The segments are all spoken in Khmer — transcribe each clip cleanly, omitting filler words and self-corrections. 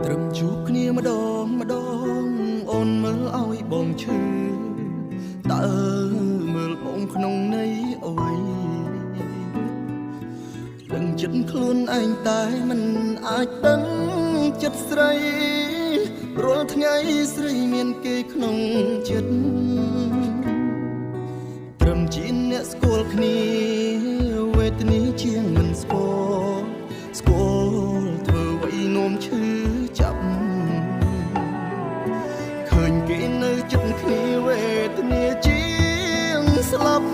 ត្រឹមជួបគ្នាម្ដងអូនមើលឲ្យបងឈឺតើមើលបងក្នុងន័យអ្វីដឹងចិត្តខ្លួនឯងតែមិនអាចដឹងចិត្តស្រីរាល់ថ្ងៃស្រីមានគេក្នុងចិត្តត្រឹមជាអ្នកស្គាល់គ្នាវេទនាជាងមិនស្គាល់ធ្វើអ្វីនោមឈឺចាប់ឃើញគេនៅចិត្តគ្នាវេទនាជាងស្លាប់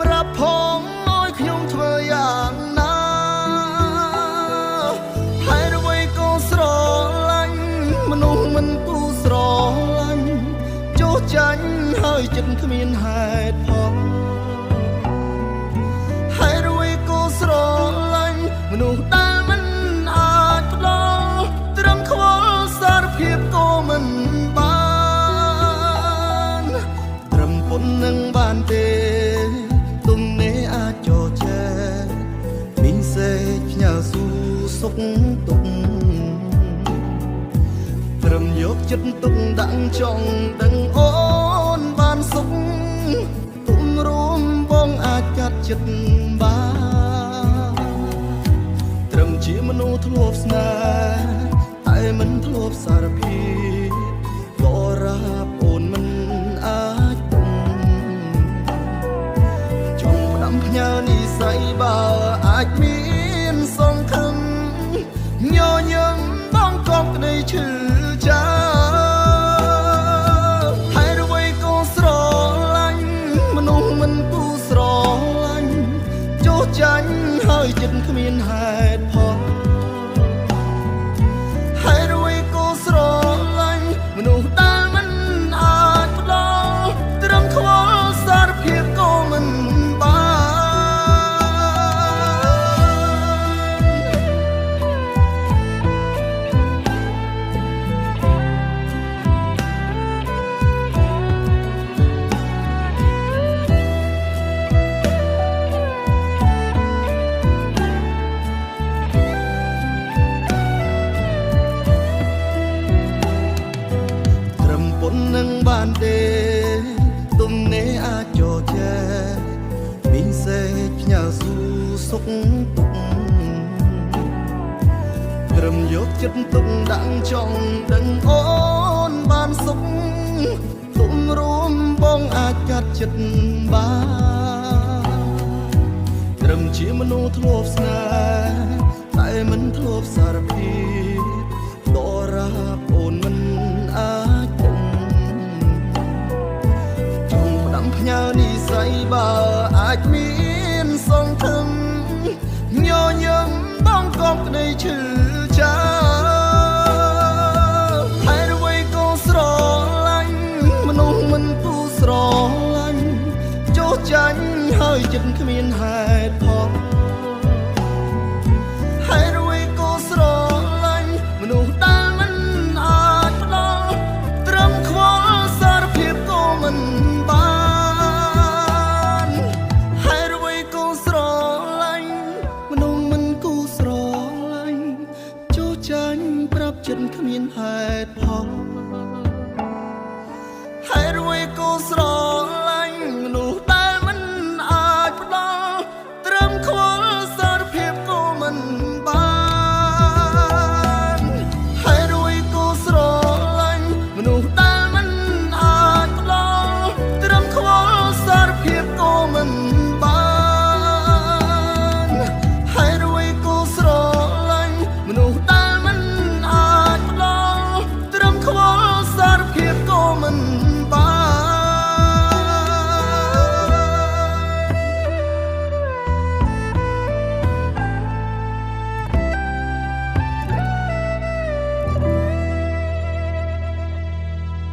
ប្រាប់ផងឲ្យខ្ញុំធ្វើយ៉ាងណាហើយអ្វីក៏ស្រឡាញ់មនុស្សមិនគូស្រឡាញ់ចុះចាញ់ហើយចិត្តគ្មានហេតុផលហើយអ្វីក៏ស្រឡាញ់មនុស្សដែលមិនអាចផ្ដល់ត្រឹមខ្វល់សារភាពក៏មិនបានត្រឹមប៉ុណ្្នឹងបានទេទុំនេះអាចចោចែមីងសេផ្ញើស៊ូសុខទុកត្រឹមយកចិត្តទុកដាក់ចង់ដឹងអូនបានសុខទុំរួមបងអាចកាត់ចិត្តបានត្រឹមជាមនុស្សធ្លាប់ស្នេហ៍តែមិនធ្លាប់សារភាពបរាបអូនមិនអាចទុំចង់ផ្ដាំផ្ញើនិស័យបើអាចមានសង្ឃឹមញញឹមបងកប់ក្តីឈឺចាហើយអ្វីក៏ស្រឡាញ់មនុស្សមិនគូស្រឡាញ់ចុះចាញ់ហើយចិត្តគ្មានហេតុផលហើយអ្វីក៏ស្រឡាញ់មនុស្សដែលមិនអាចផ្ដល់ត្រឹមខ្វល់សារភាពក៏មិននឹងបានទេទុំនេះអាចចោចែមីងសេផ្ញើស៊ូសុខទុកត្រឹមយកចិត្តទុកដាក់ចង់ដឹងអូនបានសុខទុំរួមបងអាចកាត់ចិត្តបានត្រឹមជាមនុស្សធ្លាប់ស្នេហ៍តែមិនធ្លាប់សារភាពដរាបអូនមិនអាចផ្ញើនិស័យបើអាចមានសង្ឃឹមញញឹមបងកប់ក្តីឈឺចាហើយអ្វីក៏ស្រឡាញ់មនុស្សមិនគូស្រឡាញ់ចុះចាញ់ហើយចិត្តគ្មានហេតុផលហើយអ្វីក៏ស្រឡាញ់មនុស្សដែលមិនអាចផ្ដល់ត្រឹមខ្វល់សារភាពក៏មិនចិត្តគ្មានហេតុផលហើយអ្វីក៏ស្រ